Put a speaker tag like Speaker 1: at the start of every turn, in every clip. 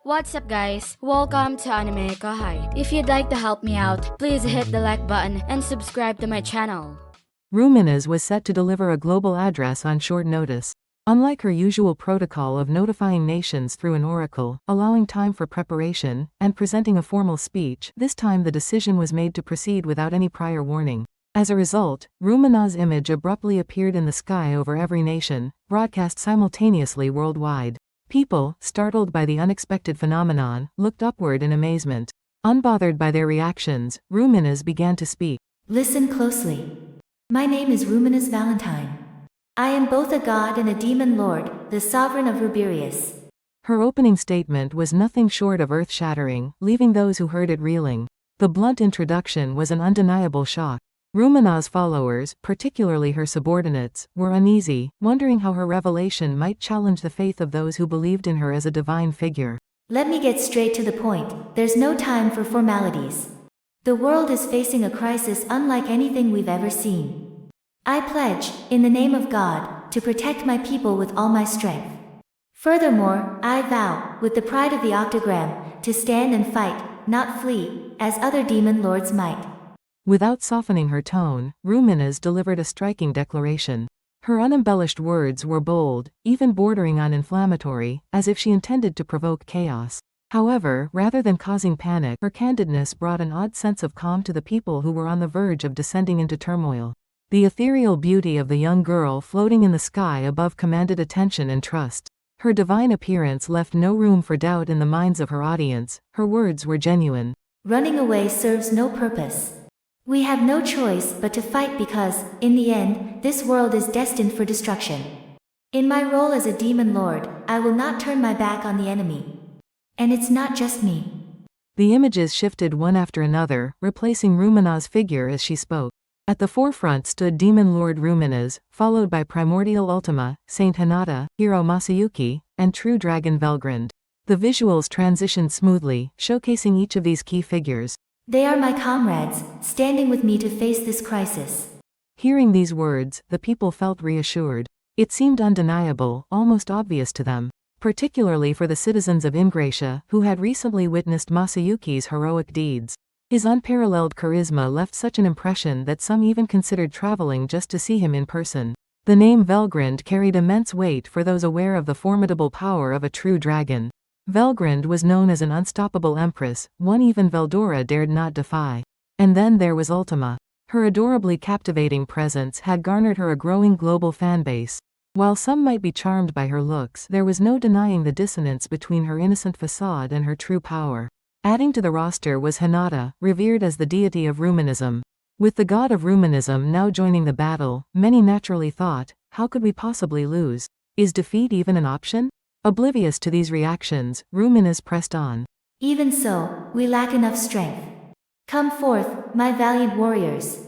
Speaker 1: What's up guys? Welcome to AnimeKouhai. If you'd like to help me out, please hit the like button and subscribe to my channel.
Speaker 2: Ruminas was set to deliver a global address on short notice. Unlike her usual protocol of notifying nations through an oracle, allowing time for preparation, and presenting a formal speech, this time the decision was made to proceed without any prior warning. As a result, Rumina's image abruptly appeared in the sky over every nation, broadcast simultaneously worldwide. People, startled by the unexpected phenomenon, looked upward in amazement. Unbothered by their reactions, Ruminas began to speak.
Speaker 3: Listen closely. My name is Ruminas Valentine. I am both a god and a demon lord, the sovereign of Ruberius.
Speaker 2: Her opening statement was nothing short of earth-shattering, leaving those who heard it reeling. The blunt introduction was an undeniable shock. Rumina's followers, particularly her subordinates, were uneasy, wondering how her revelation might challenge the faith of those who believed in her as a divine figure.
Speaker 3: Let me get straight to the point. There's no time for formalities. The world is facing a crisis unlike anything we've ever seen. I pledge, in the name of God, to protect my people with all my strength. Furthermore, I vow, with the pride of the octagram, to stand and fight, not flee, as other demon lords might.
Speaker 2: Without softening her tone, Ruminas delivered a striking declaration. Her unembellished words were bold, even bordering on inflammatory, as if she intended to provoke chaos. However, rather than causing panic, her candidness brought an odd sense of calm to the people who were on the verge of descending into turmoil. The ethereal beauty of the young girl floating in the sky above commanded attention and trust. Her divine appearance left no room for doubt in the minds of her audience. Her words were genuine.
Speaker 3: Running away serves no purpose. We have no choice but to fight because, in the end, this world is destined for destruction. In my role as a demon lord, I will not turn my back on the enemy. And it's not just me.
Speaker 2: The images shifted one after another, replacing Rumina's figure as she spoke. At the forefront stood Demon Lord Ruminas, followed by Primordial Ultima, Saint Hinata, Hero Masayuki, and True Dragon Velgrand. The visuals transitioned smoothly, showcasing each of these key figures.
Speaker 3: They are my comrades, standing with me to face this crisis.
Speaker 2: Hearing these words, the people felt reassured. It seemed undeniable, almost obvious to them. Particularly for the citizens of Ingratia, who had recently witnessed Masayuki's heroic deeds. His unparalleled charisma left such an impression that some even considered traveling just to see him in person. The name Velgrand carried immense weight for those aware of the formidable power of a true dragon. Velgrand was known as an unstoppable empress, one even Veldora dared not defy. And then there was Ultima. Her adorably captivating presence had garnered her a growing global fanbase. While some might be charmed by her looks, there was no denying the dissonance between her innocent facade and her true power. Adding to the roster was Hinata, revered as the deity of Ruminism. With the god of Ruminism now joining the battle, many naturally thought, how could we possibly lose? Is defeat even an option? Oblivious to these reactions, Ruminas pressed on.
Speaker 3: Even so, we lack enough strength. Come forth, my valiant warriors.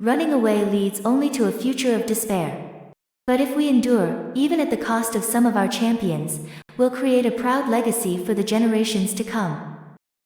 Speaker 3: Running away leads only to a future of despair. But if we endure, even at the cost of some of our champions, we'll create a proud legacy for the generations to come.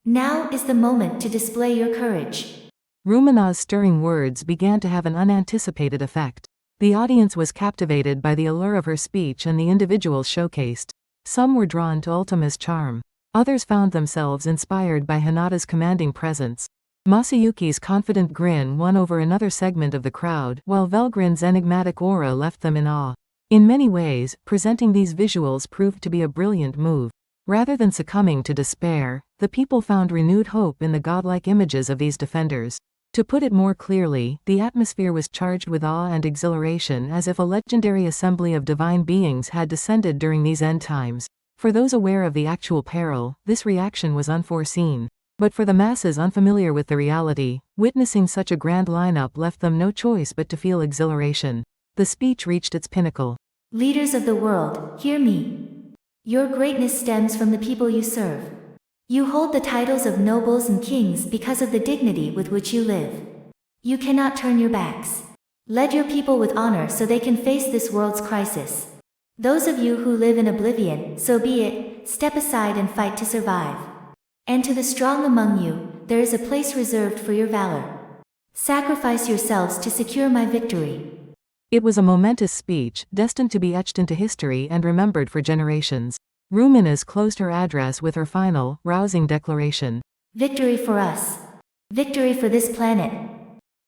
Speaker 3: Now is the moment to display your courage.
Speaker 2: Rumina's stirring words began to have an unanticipated effect. The audience was captivated by the allure of her speech and the individuals showcased. Some were drawn to Ultima's charm. Others found themselves inspired by Hinata's commanding presence. Masayuki's confident grin won over another segment of the crowd, while Velgrand's enigmatic aura left them in awe. In many ways, presenting these visuals proved to be a brilliant move. Rather than succumbing to despair, the people found renewed hope in the godlike images of these defenders. To put it more clearly, the atmosphere was charged with awe and exhilaration as if a legendary assembly of divine beings had descended during these end times. For those aware of the actual peril, this reaction was unforeseen. But for the masses unfamiliar with the reality, witnessing such a grand lineup left them no choice but to feel exhilaration. The speech reached its pinnacle.
Speaker 3: Leaders of the world, hear me. Your greatness stems from the people you serve. You hold the titles of nobles and kings because of the dignity with which you live. You cannot turn your backs. Lead your people with honor so they can face this world's crisis. Those of you who live in oblivion, so be it, step aside and fight to survive. And to the strong among you, there is a place reserved for your valor. Sacrifice yourselves to secure my victory.
Speaker 2: It was a momentous speech, destined to be etched into history and remembered for generations. Ruminas closed her address with her final, rousing declaration.
Speaker 3: Victory for us. Victory for this planet.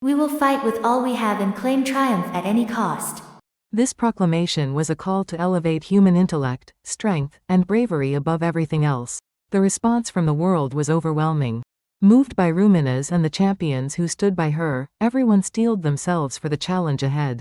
Speaker 3: We will fight with all we have and claim triumph at any cost.
Speaker 2: This proclamation was a call to elevate human intellect, strength, and bravery above everything else. The response from the world was overwhelming. Moved by Ruminas and the champions who stood by her, everyone steeled themselves for the challenge ahead.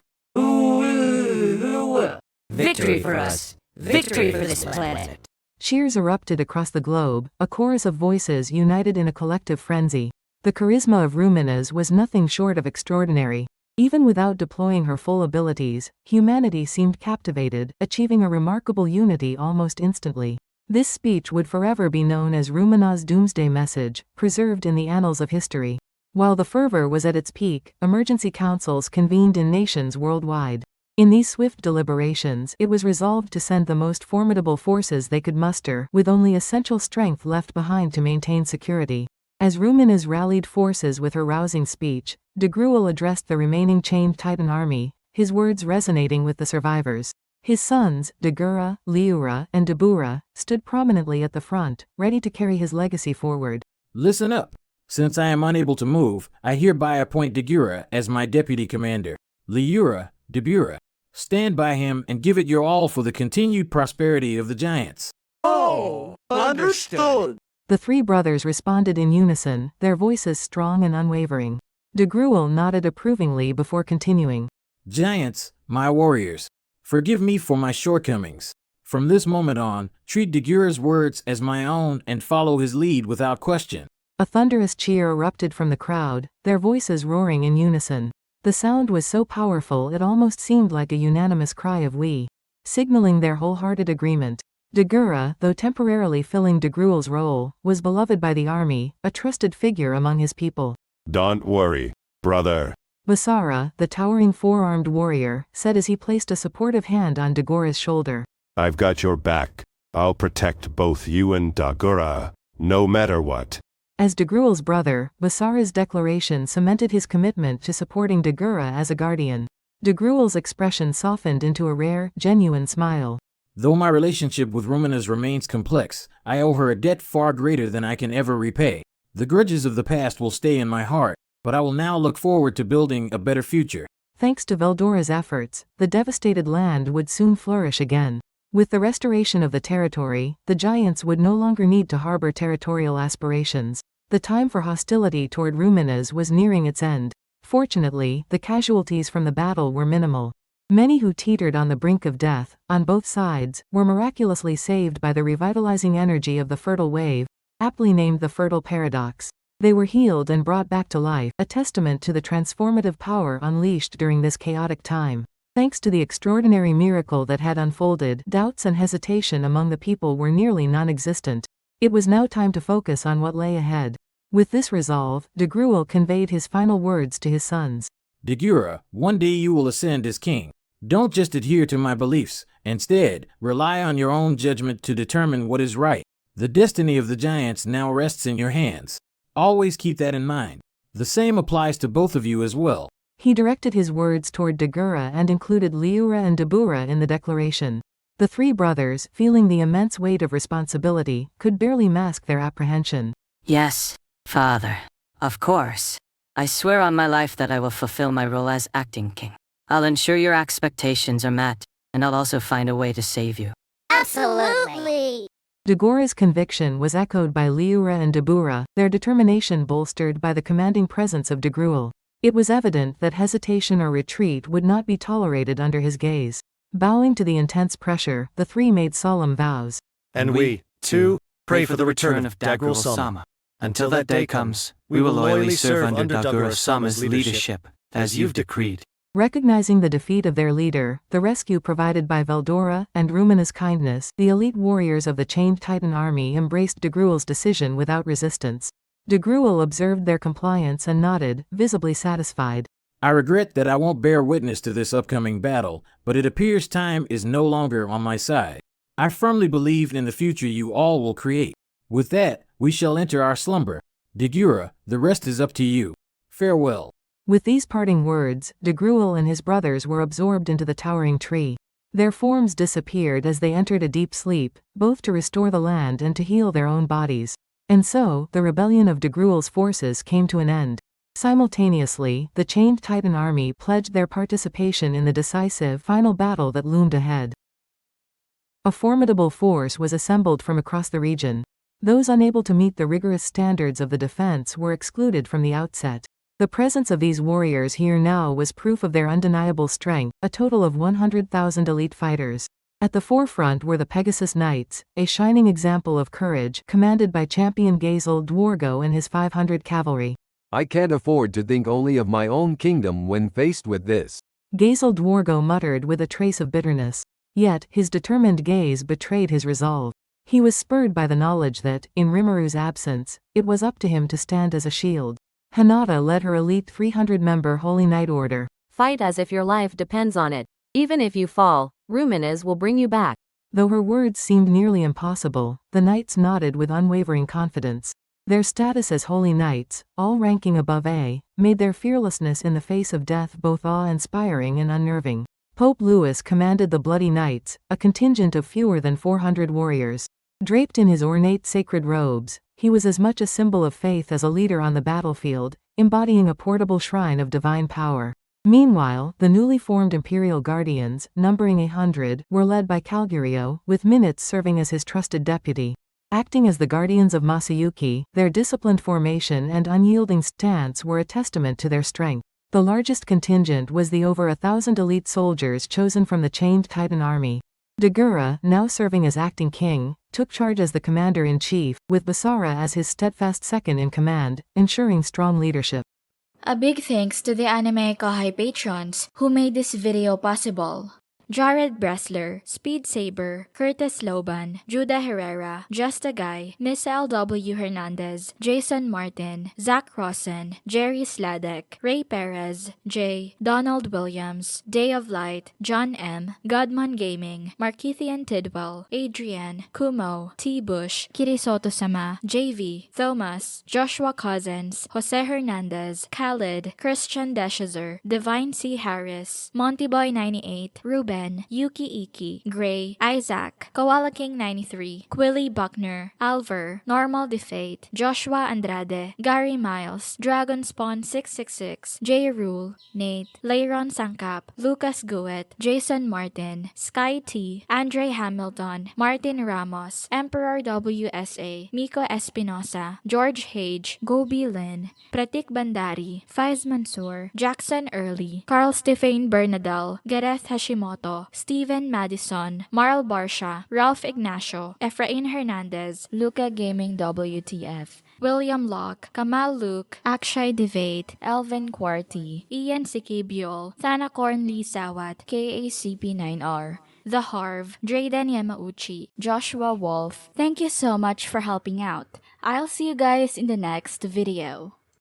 Speaker 4: Victory for us! Victory for this planet!
Speaker 2: Cheers erupted across the globe, a chorus of voices united in a collective frenzy. The charisma of Ruminas was nothing short of extraordinary. Even without deploying her full abilities, humanity seemed captivated, achieving a remarkable unity almost instantly. This speech would forever be known as Ruminas' Doomsday message, preserved in the annals of history. While the fervor was at its peak, emergency councils convened in nations worldwide. In these swift deliberations, it was resolved to send the most formidable forces they could muster, with only essential strength left behind to maintain security. As Ruminas rallied forces with her rousing speech, Dagruel addressed the remaining chained Titan army, his words resonating with the survivors. His sons, Dagura, Louie, and Dabura, stood prominently at the front, ready to carry his legacy forward.
Speaker 5: Listen up. Since I am unable to move, I hereby appoint Dagura as my deputy commander. Louie, Dabura, stand by him and give it your all for the continued prosperity of the giants.
Speaker 6: Oh, understood.
Speaker 2: The three brothers responded in unison, their voices strong and unwavering. Dagruel nodded approvingly before continuing.
Speaker 5: Giants, my warriors, forgive me for my shortcomings. From this moment on, treat Dagura's words as my own and follow his lead without question.
Speaker 2: A thunderous cheer erupted from the crowd, their voices roaring in unison. The sound was so powerful it almost seemed like a unanimous cry of "we," signaling their wholehearted agreement. Dagura, though temporarily filling Dagruel's role, was beloved by the army, a trusted figure among his people.
Speaker 7: Don't worry, brother.
Speaker 2: Basara, the towering four-armed warrior, said as he placed a supportive hand on Dagura's shoulder.
Speaker 7: I've got your back. I'll protect both you and Dagura, no matter what.
Speaker 2: As Dagruel's brother, Basara's declaration cemented his commitment to supporting Dagura as a guardian. Dagruel's expression softened into a rare, genuine smile.
Speaker 5: Though my relationship with Ruminas remains complex, I owe her a debt far greater than I can ever repay. The grudges of the past will stay in my heart, but I will now look forward to building a better future.
Speaker 2: Thanks to Veldora's efforts, the devastated land would soon flourish again. With the restoration of the territory, the giants would no longer need to harbor territorial aspirations. The time for hostility toward Ruminas was nearing its end. Fortunately, the casualties from the battle were minimal. Many who teetered on the brink of death, on both sides, were miraculously saved by the revitalizing energy of the fertile wave, aptly named the Fertile Paradox. They were healed and brought back to life, a testament to the transformative power unleashed during this chaotic time. Thanks to the extraordinary miracle that had unfolded, doubts and hesitation among the people were nearly non-existent. It was now time to focus on what lay ahead. With this resolve, Dagruel conveyed his final words to his sons.
Speaker 5: Dagura, one day you will ascend as king. Don't just adhere to my beliefs. Instead, rely on your own judgment to determine what is right. The destiny of the giants now rests in your hands. Always keep that in mind. The same applies to both of you as well.
Speaker 2: He directed his words toward Dagura and included Louie and Dabura in the declaration. The three brothers, feeling the immense weight of responsibility, could barely mask their apprehension.
Speaker 4: Yes, Father. Of course. I swear on my life that I will fulfill my role as acting king. I'll ensure your expectations are met, and I'll also find a way to save you.
Speaker 8: Absolutely!
Speaker 2: Dagura's conviction was echoed by Louie and Dabura, their determination bolstered by the commanding presence of Dagruel. It was evident that hesitation or retreat would not be tolerated under his gaze. Bowing to the intense pressure, the three made solemn vows.
Speaker 6: And we, too, pray for the return of Dagruel-sama. Until that day comes, we will loyally serve under Dagura-sama's leadership, as you've decreed.
Speaker 2: Recognizing the defeat of their leader, the rescue provided by Veldora, and Rumina's kindness, the elite warriors of the Chained Titan army embraced Dagruel's decision without resistance. Dagruel observed their compliance and nodded, visibly satisfied.
Speaker 5: I regret that I won't bear witness to this upcoming battle, but it appears time is no longer on my side. I firmly believe in the future you all will create. With that, we shall enter our slumber. Dagura, the rest is up to you. Farewell.
Speaker 2: With these parting words, Dagruel and his brothers were absorbed into the towering tree. Their forms disappeared as they entered a deep sleep, both to restore the land and to heal their own bodies. And so, the rebellion of Dagruel's forces came to an end. Simultaneously, the Chained Titan army pledged their participation in the decisive final battle that loomed ahead. A formidable force was assembled from across the region. Those unable to meet the rigorous standards of the defense were excluded from the outset. The presence of these warriors here now was proof of their undeniable strength, a total of 100,000 elite fighters. At the forefront were the Pegasus Knights, a shining example of courage, commanded by champion Gazel Dwargo and his 500 cavalry.
Speaker 9: I can't afford to think only of my own kingdom when faced with this.
Speaker 2: Gazel Dwargo muttered with a trace of bitterness. Yet, his determined gaze betrayed his resolve. He was spurred by the knowledge that, in Rimuru absence, it was up to him to stand as a shield. Hinata led her elite 300-member Holy Knight Order.
Speaker 10: Fight as if your life depends on it. Even if you fall, Ruminas will bring you back.
Speaker 2: Though her words seemed nearly impossible, the knights nodded with unwavering confidence. Their status as holy knights, all ranking above A, made their fearlessness in the face of death both awe-inspiring and unnerving. Pope Louis commanded the Bloody Knights, a contingent of fewer than 400 warriors. Draped in his ornate sacred robes, he was as much a symbol of faith as a leader on the battlefield, embodying a portable shrine of divine power. Meanwhile, the newly formed Imperial Guardians, numbering 100, were led by Calgurio, with Minutes serving as his trusted deputy. Acting as the guardians of Masayuki, their disciplined formation and unyielding stance were a testament to their strength. The largest contingent was the over 1,000 elite soldiers chosen from the Chained Titan army. Dagura, now serving as acting king, took charge as the commander-in-chief, with Basara as his steadfast second-in-command, ensuring strong leadership.
Speaker 1: A big thanks to the AnimeKouhai patrons who made this video possible. Jared Bressler, Speed Saber, Curtis Loban, Judah Herrera, Justa Guy, Nissa LW Hernandez, Jason Martin, Zach Rosen, Jerry Sladek, Ray Perez, Jay, Donald Williams, Day of Light, John M, Godman Gaming, Markithian Tidwell, Adrian, Kumo, T. Bush, Kirisoto Sama, JV, Thomas, Joshua Cousins, Jose Hernandez, Khalid, Christian Deshazer, Divine C. Harris, Montyboy 98, Ruben, Yuki Iki, Gray, Isaac, Koala King 93, Quilly Buckner, Alver, Normal Defate, Joshua Andrade, Gary Miles, Dragon Spawn 666, J. Rule, Nate, Leiron Sangkap, Lucas Guet, Jason Martin, Sky T, Andre Hamilton, Martin Ramos, Emperor WSA, Miko Espinosa, George Hage, Gobi Lin, Pratik Bandari, Faiz Mansour, Jackson Early, Carl Stephen Bernadal, Gareth Hashimoto, Steven Madison, Marl Barsha, Ralph Ignacio, Efrain Hernandez, Luca Gaming WTF, William Locke, Kamal Luke, Akshay Devate, Elvin Quarty, Ian Sikibiol, Thanakorn Lee Sawat, KACP9R, The Harv, Drayden Yamauchi, Joshua Wolf. Thank you so much for helping out. I'll see you guys in the next video.